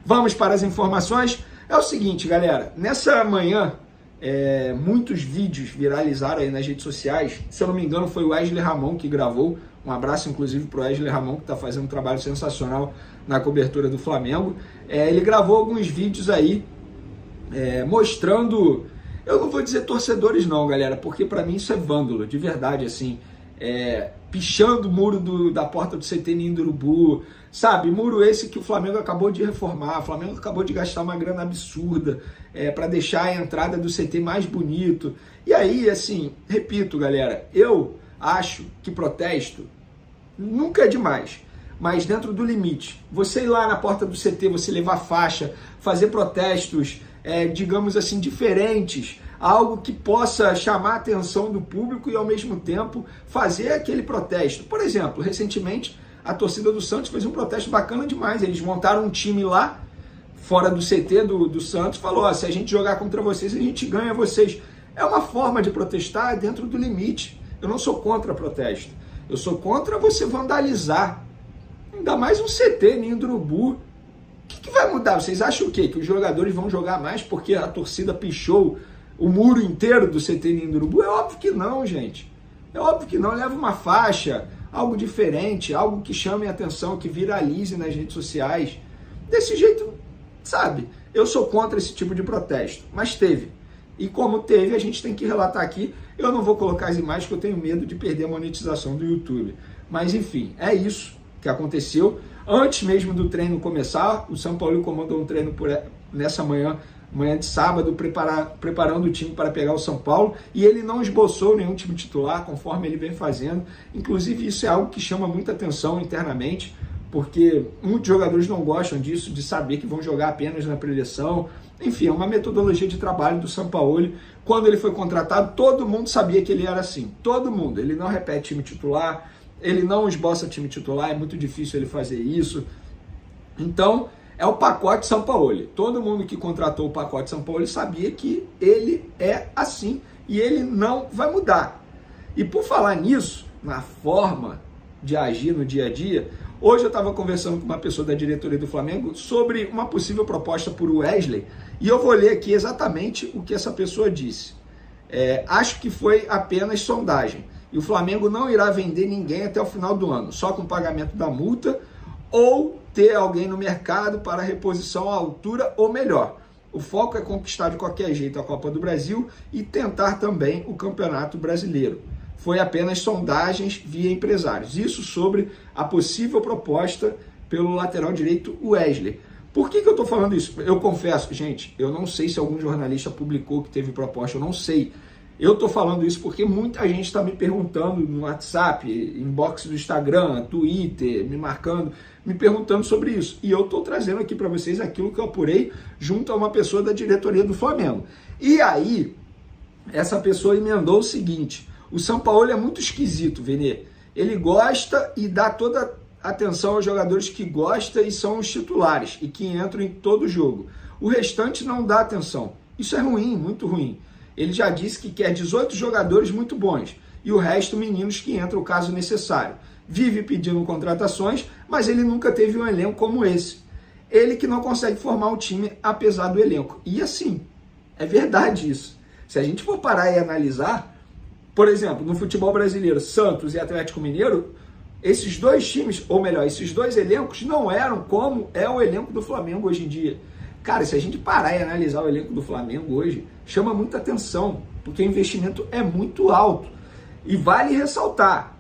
Vamos para as informações. É o seguinte, galera, nessa manhã, muitos vídeos viralizaram aí nas redes sociais. Se eu não me engano, foi o Wesley Ramon que gravou. Um abraço, inclusive, para o Wesley Ramon, que está fazendo um trabalho sensacional na cobertura do Flamengo. Ele gravou alguns vídeos aí mostrando... Eu não vou dizer torcedores não, galera, porque para mim isso é vândalo, de verdade, assim. Pichando o muro da porta do CT Ninho do Urubu, sabe? Muro esse que o Flamengo acabou de reformar, o Flamengo acabou de gastar uma grana absurda para deixar a entrada do CT mais bonito. E aí, assim, repito, galera, eu acho que protesto nunca é demais, mas dentro do limite. Você ir lá na porta do CT, você levar faixa, fazer protestos, digamos assim, diferentes, algo que possa chamar a atenção do público e ao mesmo tempo fazer aquele protesto. Por exemplo, recentemente a torcida do Santos fez um protesto bacana demais. Eles montaram um time lá, fora do CT do Santos, falou, se a gente jogar contra vocês, a gente ganha vocês. É uma forma de protestar dentro do limite. Eu não sou contra protesto. Eu sou contra você vandalizar. Ainda mais um CT, Ninho do Urubu. O que vai mudar? Vocês acham o quê? Que os jogadores vão jogar mais porque a torcida pichou o muro inteiro do CT Ninho do Urubu? É óbvio que não, gente. É óbvio que não. Leva uma faixa, algo diferente, algo que chame a atenção, que viralize nas redes sociais. Desse jeito, sabe? Eu sou contra esse tipo de protesto, mas teve. E como teve, a gente tem que relatar aqui. Eu não vou colocar as imagens, porque eu tenho medo de perder a monetização do YouTube. Mas enfim, é isso que aconteceu. Antes mesmo do treino começar, o São Paulo comandou um treino nessa manhã de sábado, preparando o time para pegar o São Paulo, e ele não esboçou nenhum time titular, conforme ele vem fazendo. Inclusive, isso é algo que chama muita atenção internamente, porque muitos jogadores não gostam disso, de saber que vão jogar apenas na preleção. Enfim, é uma metodologia de trabalho do Sampaoli. Quando ele foi contratado, todo mundo sabia que ele era assim. Todo mundo. Ele não repete time titular, ele não esboça time titular, é muito difícil ele fazer isso. Então, é o pacote Sampaoli. Todo mundo que contratou o pacote Sampaoli sabia que ele é assim e ele não vai mudar. E por falar nisso, na forma de agir no dia a dia, hoje eu estava conversando com uma pessoa da diretoria do Flamengo sobre uma possível proposta por Wesley, e eu vou ler aqui exatamente o que essa pessoa disse. Acho que foi apenas sondagem, e o Flamengo não irá vender ninguém até o final do ano, só com o pagamento da multa ou ter alguém no mercado para reposição à altura ou melhor. O foco é conquistar de qualquer jeito a Copa do Brasil e tentar também o Campeonato Brasileiro. Foi apenas sondagens via empresários. Isso sobre a possível proposta pelo lateral direito Wesley. Por que eu estou falando isso? Eu confesso, gente, eu não sei se algum jornalista publicou que teve proposta, eu não sei. Eu estou falando isso porque muita gente está me perguntando no WhatsApp, inbox do Instagram, Twitter, me marcando, me perguntando sobre isso. E eu estou trazendo aqui para vocês aquilo que eu apurei junto a uma pessoa da diretoria do Flamengo. E aí, essa pessoa emendou o seguinte: o Sampaoli é muito esquisito, Venê. Ele gosta e dá toda atenção aos jogadores que gostam e são os titulares e que entram em todo jogo. O restante não dá atenção. Isso é ruim, muito ruim. Ele já disse que quer 18 jogadores muito bons e o resto meninos que entram caso necessário. Vive pedindo contratações, mas ele nunca teve um elenco como esse. Ele que não consegue formar um time apesar do elenco. E assim, é verdade isso. Se a gente for parar e analisar, por exemplo, no futebol brasileiro, Santos e Atlético Mineiro, esses dois times, ou melhor, esses dois elencos não eram como é o elenco do Flamengo hoje em dia. Cara, se a gente parar e analisar o elenco do Flamengo hoje, chama muita atenção, porque o investimento é muito alto. E vale ressaltar,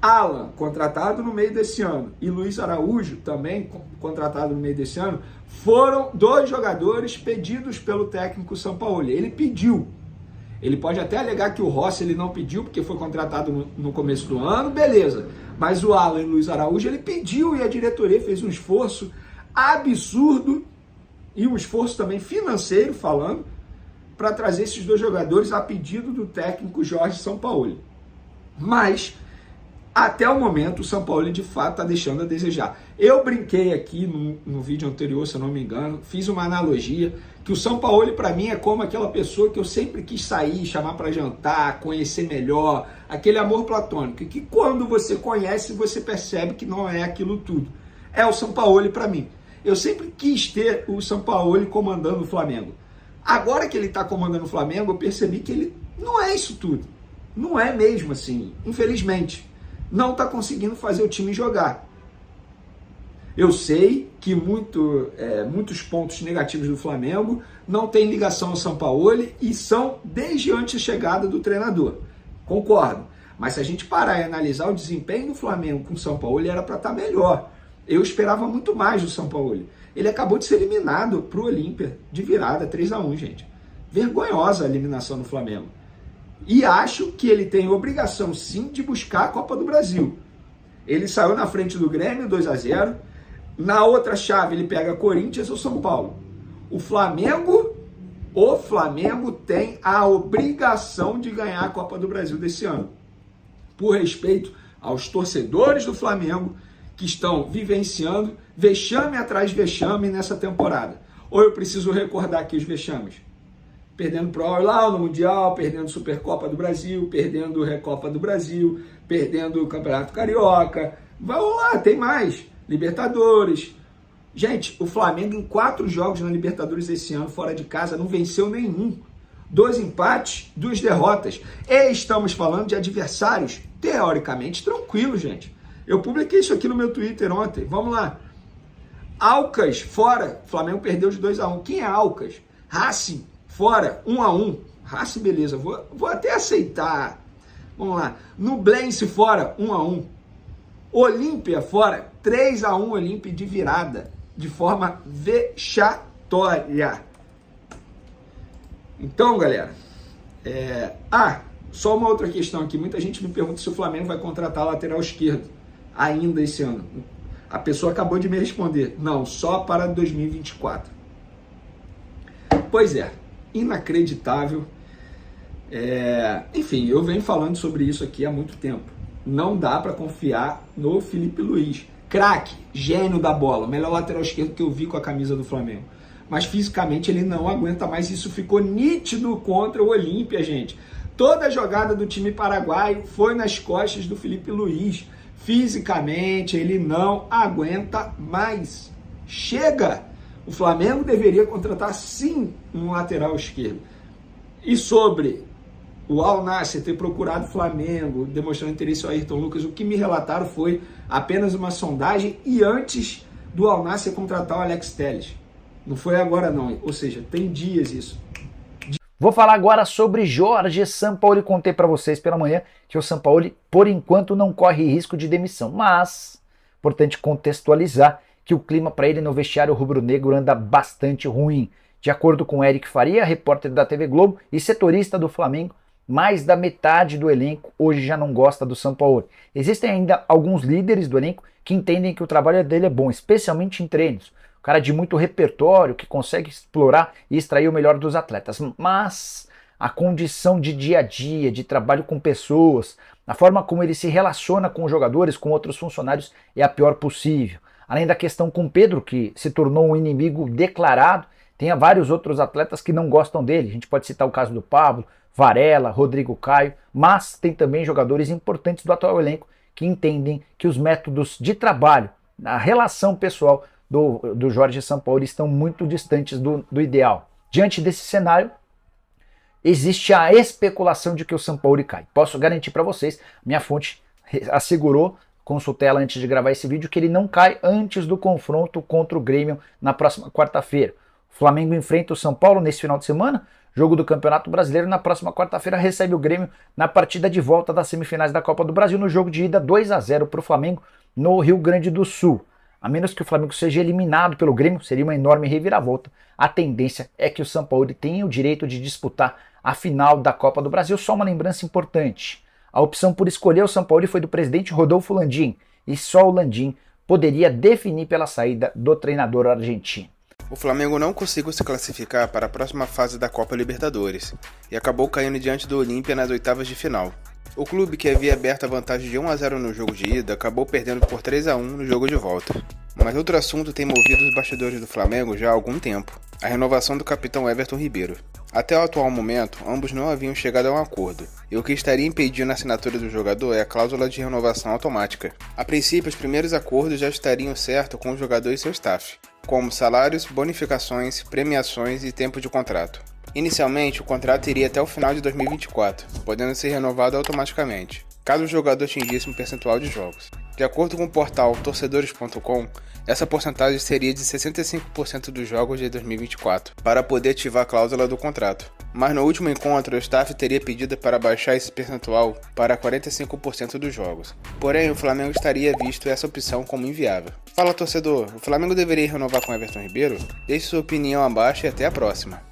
Alan, contratado no meio desse ano, e Luiz Araújo, também contratado no meio desse ano, foram dois jogadores pedidos pelo técnico Sampaoli. Ele pediu. Ele pode até alegar que o Rossi ele não pediu, porque foi contratado no começo do ano, beleza. Mas o Alan e o Luiz Araújo, ele pediu e a diretoria fez um esforço absurdo, e um esforço também financeiro, falando, para trazer esses dois jogadores a pedido do técnico Jorge Sampaoli. Mas, até o momento, o Sampaoli de fato está deixando a desejar. Eu brinquei aqui no vídeo anterior, se eu não me engano, fiz uma analogia, que o Sampaoli para mim é como aquela pessoa que eu sempre quis sair, chamar para jantar, conhecer melhor, aquele amor platônico, que quando você conhece, você percebe que não é aquilo tudo. É o Sampaoli para mim. Eu sempre quis ter o Sampaoli comandando o Flamengo. Agora que ele está comandando o Flamengo, eu percebi que ele não é isso tudo. Não é mesmo assim, infelizmente. Não está conseguindo fazer o time jogar. Eu sei que muitos pontos negativos do Flamengo não têm ligação ao Sampaoli e são desde antes da chegada do treinador. Concordo. Mas se a gente parar e analisar o desempenho do Flamengo com o Sampaoli, era para estar melhor. Eu esperava muito mais do Sampaoli. Ele acabou de ser eliminado para o Olímpia de virada, 3-1, gente. Vergonhosa a eliminação do Flamengo. E acho que ele tem obrigação, sim, de buscar a Copa do Brasil. Ele saiu na frente do Grêmio, 2-0. Na outra chave, ele pega Corinthians ou São Paulo. O Flamengo tem a obrigação de ganhar a Copa do Brasil desse ano. Por respeito aos torcedores do Flamengo que estão vivenciando vexame atrás de vexame nessa temporada. Ou eu preciso recordar aqui os vexames. Perdendo pro Al-Hilal no Mundial, perdendo Supercopa do Brasil, perdendo Recopa do Brasil, perdendo o Campeonato Carioca. Vamos lá, tem mais. Libertadores. Gente, o Flamengo em 4 jogos na Libertadores esse ano, fora de casa, não venceu nenhum. 2 empates, 2 derrotas. E estamos falando de adversários teoricamente tranquilos, gente. Eu publiquei isso aqui no meu Twitter ontem. Vamos lá. Alcas, fora. O Flamengo perdeu de 2-1. Quem é Alcas? Racing, fora. 1-1. Racing, beleza. Vou até aceitar. Vamos lá. Nublense, fora. 1-1. Olímpia, fora. 3-1 Olímpia de virada. De forma vexatória. Então, galera. Só uma outra questão aqui. Muita gente me pergunta se o Flamengo vai contratar lateral esquerdo ainda esse ano. A pessoa acabou de me responder. Não, só para 2024. Pois é, inacreditável. Enfim, eu venho falando sobre isso aqui há muito tempo. Não dá para confiar no Felipe Luiz. Craque, gênio da bola, melhor lateral esquerdo que eu vi com a camisa do Flamengo. Mas fisicamente ele não aguenta mais. Isso ficou nítido contra o Olímpia, gente. Toda a jogada do time paraguaio foi nas costas do Felipe Luiz. Fisicamente ele não aguenta mais. Chega! O Flamengo deveria contratar sim um lateral esquerdo. E sobre o Al Nassr ter procurado o Flamengo, demonstrando interesse ao Ayrton Lucas, o que me relataram foi apenas uma sondagem e antes do Al Nassr contratar o Alex Telles. Não foi agora não, ou seja, tem dias isso. Vou falar agora sobre Jorge Sampaoli. Contei para vocês pela manhã que o Sampaoli, por enquanto, não corre risco de demissão. Mas, importante contextualizar que o clima para ele no vestiário rubro-negro anda bastante ruim. De acordo com Eric Faria, repórter da TV Globo e setorista do Flamengo, mais da metade do elenco hoje já não gosta do Sampaoli. Existem ainda alguns líderes do elenco que entendem que o trabalho dele é bom, especialmente em treinos. O cara de muito repertório, que consegue explorar e extrair o melhor dos atletas. Mas a condição de dia a dia, de trabalho com pessoas, a forma como ele se relaciona com os jogadores, com outros funcionários, é a pior possível. Além da questão com Pedro, que se tornou um inimigo declarado, tem vários outros atletas que não gostam dele. A gente pode citar o caso do Pablo, Varela, Rodrigo Caio, mas tem também jogadores importantes do atual elenco que entendem que os métodos de trabalho, a relação pessoal do Jorge Sampaoli estão muito distantes do ideal. Diante desse cenário, existe a especulação de que o Sampaoli cai. Posso garantir para vocês, minha fonte assegurou, consultei ela antes de gravar esse vídeo, que ele não cai antes do confronto contra o Grêmio na próxima quarta-feira. O Flamengo enfrenta o São Paulo nesse final de semana, jogo do Campeonato Brasileiro. Na próxima quarta-feira recebe o Grêmio na partida de volta das semifinais da Copa do Brasil, no jogo de ida 2-0 para o Flamengo no Rio Grande do Sul. A menos que o Flamengo seja eliminado pelo Grêmio, seria uma enorme reviravolta. A tendência é que o Sampaoli tenha o direito de disputar a final da Copa do Brasil. Só uma lembrança importante. A opção por escolher o Sampaoli foi do presidente Rodolfo Landim, e só o Landim poderia definir pela saída do treinador argentino. O Flamengo não conseguiu se classificar para a próxima fase da Copa Libertadores e acabou caindo diante do Olímpia nas oitavas de final. O clube, que havia aberto a vantagem de 1-0 no jogo de ida, acabou perdendo por 3-1 no jogo de volta. Mas outro assunto tem movido os bastidores do Flamengo já há algum tempo: a renovação do capitão Everton Ribeiro. Até o atual momento, ambos não haviam chegado a um acordo, e o que estaria impedindo a assinatura do jogador é a cláusula de renovação automática. A princípio, os primeiros acordos já estariam certos com o jogador e seu staff, como salários, bonificações, premiações e tempo de contrato. Inicialmente, o contrato iria até o final de 2024, podendo ser renovado automaticamente, caso o jogador atingisse um percentual de jogos. De acordo com o portal torcedores.com, essa porcentagem seria de 65% dos jogos de 2024, para poder ativar a cláusula do contrato. Mas no último encontro, o staff teria pedido para baixar esse percentual para 45% dos jogos. Porém, o Flamengo estaria visto essa opção como inviável. Fala torcedor, o Flamengo deveria renovar com Everton Ribeiro? Deixe sua opinião abaixo e até a próxima.